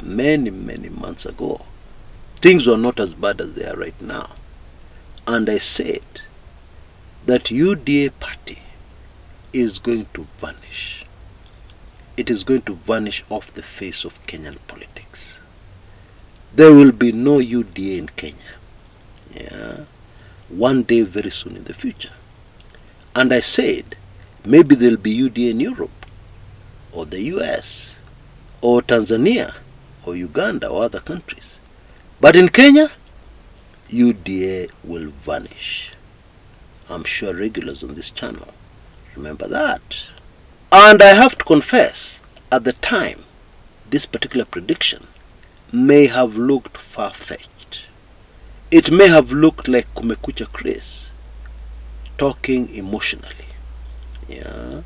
many months ago. Things were not as bad as they are right now. And I said that UDA party is going to vanish. It is going to vanish off the face of Kenyan politics. There will be no UDA in Kenya. Yeah. One day very soon in the future. And I said maybe there will be UDA in Europe or the US or Tanzania or Uganda or other countries. But in Kenya, UDA will vanish. I'm sure regulars on this channel remember that. And I have to confess, at the time, this particular prediction may have looked far-fetched. It may have looked like Kumekucha Chris talking emotionally, yeah,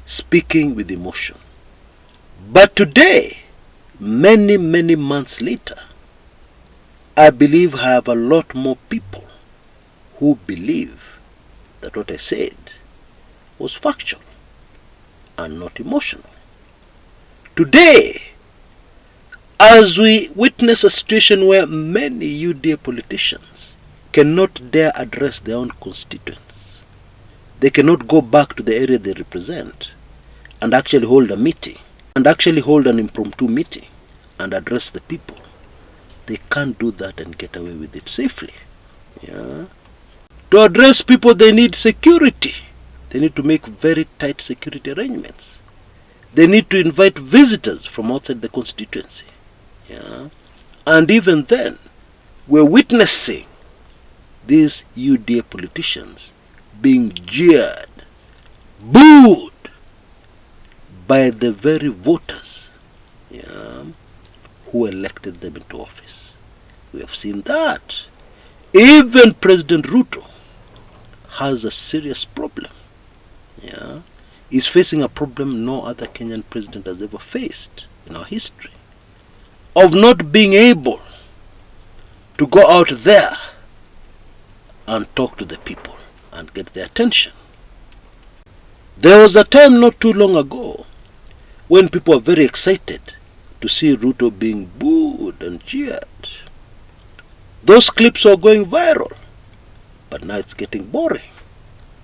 speaking with emotion. But today, many months later, I believe I have a lot more people who believe that what I said was factual and not emotional. Today, as we witness a situation where many UDA politicians cannot dare address their own constituents, they cannot go back to the area they represent and actually hold a meeting, and actually hold an impromptu meeting and address the people. They can't do that and get away with it safely. Yeah. To address people, they need security. They need to make very tight security arrangements. They need to invite visitors from outside the constituency. Yeah. And even then, we're witnessing these UDA politicians being jeered, booed by the very voters, yeah, who elected them into office. We have seen that. Even President Ruto has a serious problem. Yeah. He's facing a problem no other Kenyan president has ever faced in our history, of not being able to go out there and talk to the people and get their attention. There was a time not too long ago when people were very excited to see Ruto being booed and jeered. Those clips are going viral, but now it's getting boring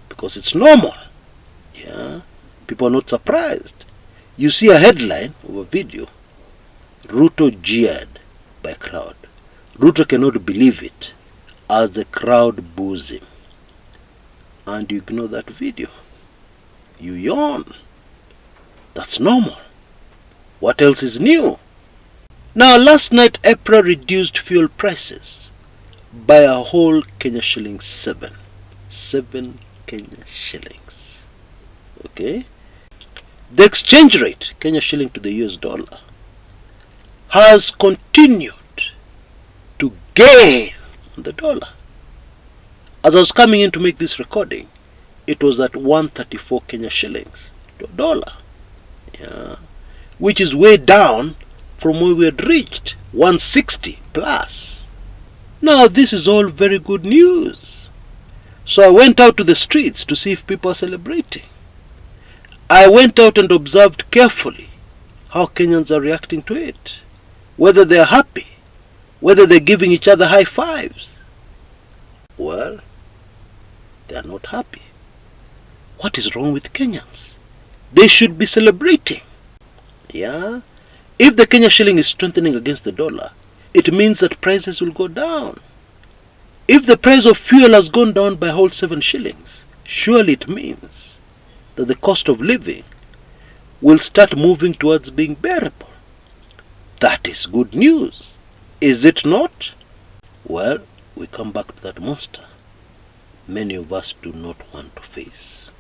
because it's normal. Yeah, people are not surprised. You see a headline of a video, Ruto jeered by a crowd. Ruto cannot believe it as the crowd boos him. And you ignore that video. You yawn. That's normal. What else is new? Now, last night, EPRA reduced fuel prices by a whole Kenya shilling 7 Kenya shillings. Okay? The exchange rate, Kenya shilling to the US dollar, has continued to gain on the dollar. As I was coming in to make this recording, it was at 134 Kenya shillings to a dollar. Yeah. Which is way down from where we had reached, 160 plus. Now this is all very good news. So I went out to the streets to see if people are celebrating. I went out and observed carefully how Kenyans are reacting to it, whether they are happy, whether they're giving each other high fives. Well, they are not happy. What is wrong with Kenyans? They should be celebrating. Yeah? If the Kenya shilling is strengthening against the dollar, it means that prices will go down. If the price of fuel has gone down by a whole 7 shillings, surely it means that the cost of living will start moving towards being bearable. That is good news, is it not? Well, we come back to that monster many of us do not want to face.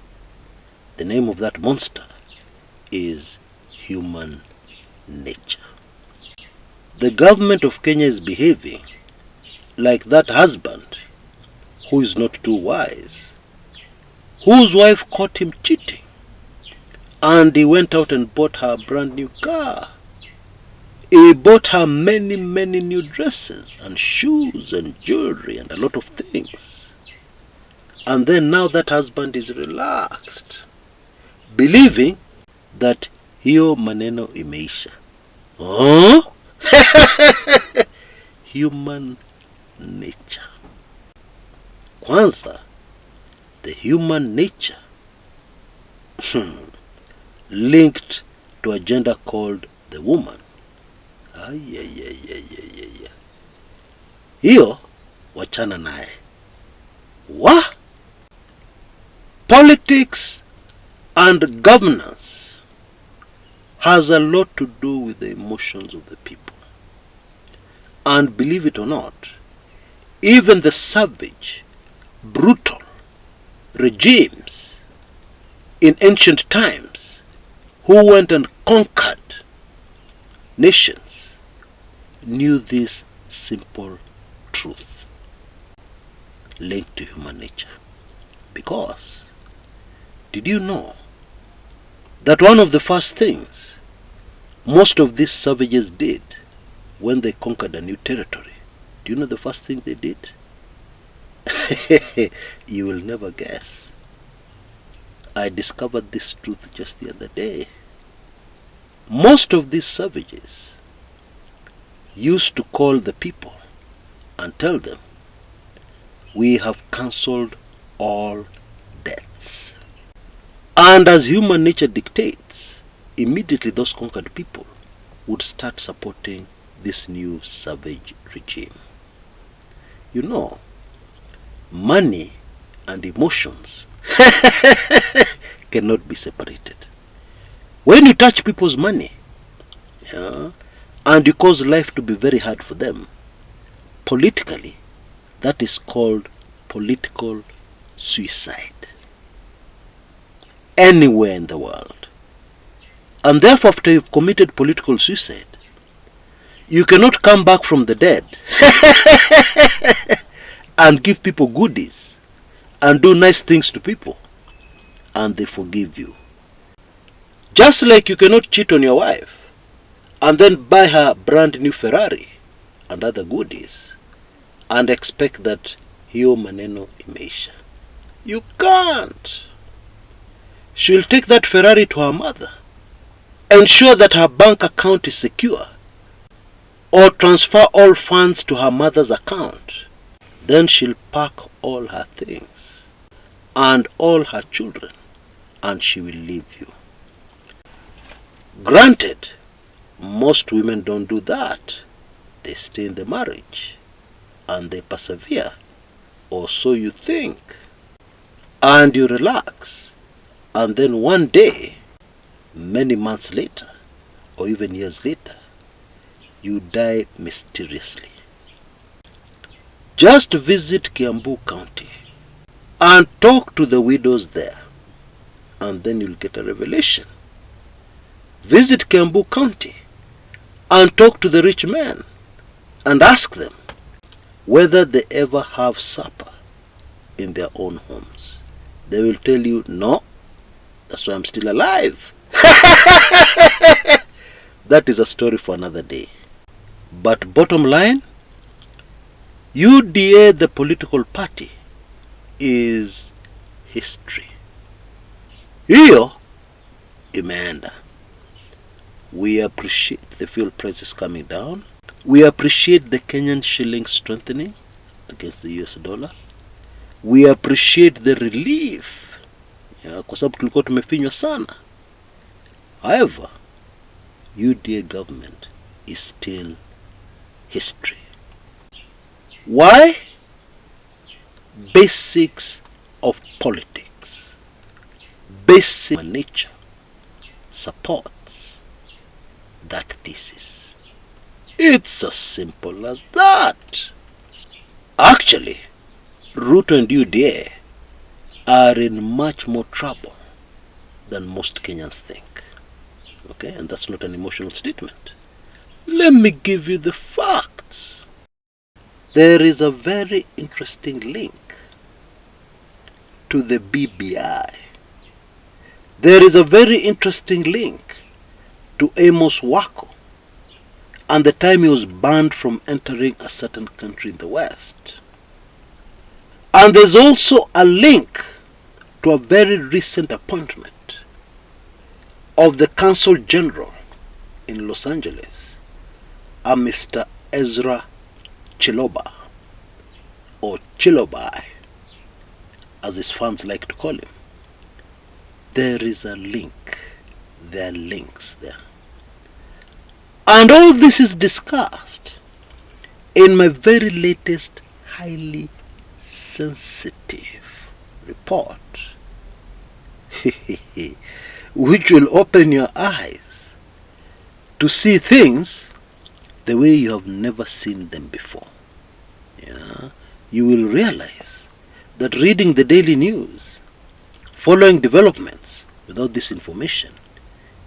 The name of that monster is human nature. The government of Kenya is behaving like that husband who is not too wise, whose wife caught him cheating, and he went out and bought her a brand new car. He bought her many new dresses and shoes and jewelry and a lot of things. And then now that husband is relaxed, believing that hiyo maneno imeisha. Huh? human nature. Kwanza, the human nature linked to a gender called the woman. Hiyo wachana naye. Politics and governance has a lot to do with the emotions of the people. And believe it or not, even the savage, brutal regimes in ancient times who went and conquered nations knew this simple truth linked to human nature. Because, did you know that one of the first things most of these savages did when they conquered a new territory, do you know the first thing they did? You will never guess. I discovered this truth just the other day. Most of these savages used to call the people and tell them, we have cancelled all deaths. And as human nature dictates, immediately those conquered people would start supporting this new savage regime. You know, money and emotions cannot be separated. When you touch people's money, and you cause life to be very hard for them, politically, that is called political suicide. Anywhere in the world. And therefore, after you've committed political suicide, you cannot come back from the dead and give people goodies and do nice things to people and they forgive you. Just like you cannot cheat on your wife and then buy her brand new Ferrari and other goodies and expect that hiyo maneno imeisha. You can't. She'll take that Ferrari to her mother, ensure that her bank account is secure, or transfer all funds to her mother's account. Then she'll pack all her things and all her children and she will leave you. Granted, most women don't do that. They stay in the marriage and they persevere, or so you think, and you relax, and then one day, many months later or even years later, you die mysteriously. Just visit Kiambu County and talk to the widows there, and then you'll get a revelation. Visit Kiambu County and talk to the rich men and ask them whether they ever have supper in their own homes. They will tell you, no, that's why I'm still alive. That is a story for another day. But bottom line, UDA, the political party, is history. Hiyo imeenda. We appreciate the fuel prices coming down. We appreciate the Kenyan shilling strengthening against the US dollar. We appreciate the relief, kwa sababu tulikuwa tumefinywa sana. However, UDA government is still history. Why? Basics of politics, basic nature supports that thesis. It's as simple as that. Actually, Ruto and UDA are in much more trouble than most Kenyans think. Okay, and that's not an emotional statement. Let me give you the facts. There is a very interesting link to the BBI. There is a very interesting link to Amos Wako and the time he was banned from entering a certain country in the West. And there's also a link to a very recent appointment of the Consul General in Los Angeles, a Mr. Ezra Chiloba, or Chilobai, as his fans like to call him, there is a link. There are links there. And all this is discussed in my very latest highly sensitive report, which will open your eyes to see things the way you have never seen them before. Yeah? You will realize that reading the daily news, following developments without this information,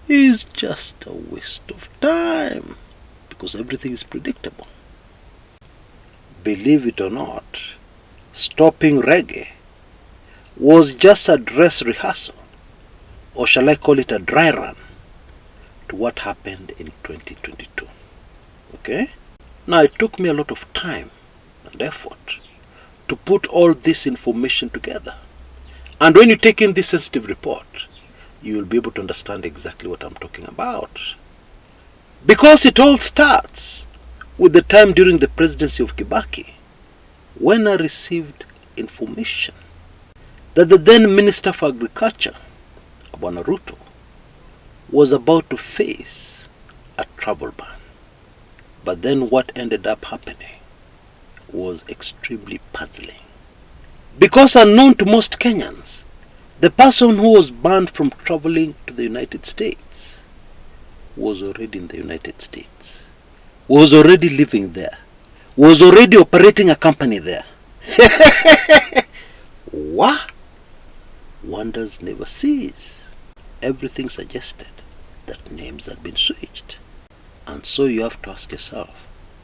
is just a waste of time, because everything is predictable. Believe it or not, stopping reggae was just a dress rehearsal, or shall I call it a dry run, to what happened in 2022. Okay? Now, it took me a lot of time and effort to put all this information together. And when you take in this sensitive report, you will be able to understand exactly what I'm talking about. Because it all starts with the time during the presidency of Kibaki, when I received information that the then Minister for Agriculture, William Ruto, was about to face a travel ban. But then what ended up happening was extremely puzzling. Because unknown to most Kenyans, the person who was banned from traveling to the United States was already in the United States, was already living there, was already operating a company there. What? Wonders never cease. Everything suggested that names had been switched. And so you have to ask yourself,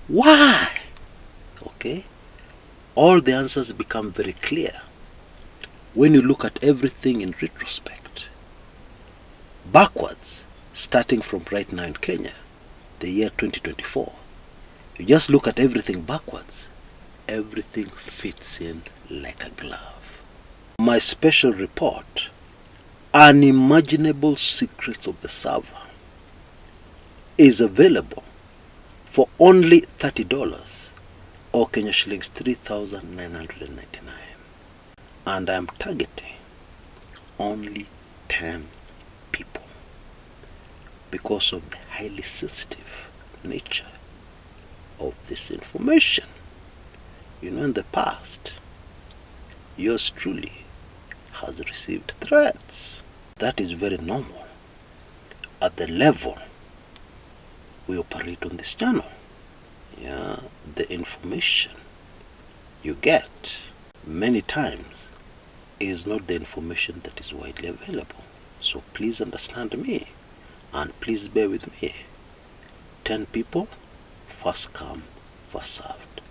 why? Okay? All the answers become very clear when you look at everything in retrospect. Backwards, starting from right now in Kenya, the year 2024, you just look at everything backwards, everything fits in like a glove. My special report, Unimaginable Secrets of the Server, is available for only $30, or Kenya shillings 3,999. And I am targeting only 10 people because of the highly sensitive nature of this information. You know, in the past, yours truly has received threats. That is very normal at the level we operate on this channel. Yeah, the information you get many times is not the information that is widely available. So please understand me, and please bear with me. 10 people, first come, first served.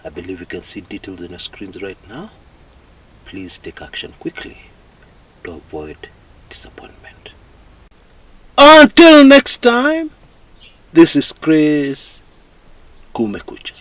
I believe you can see details on your screens right now. Please take action quickly to avoid disappointment. Until next time, this is Chris Kumekucha.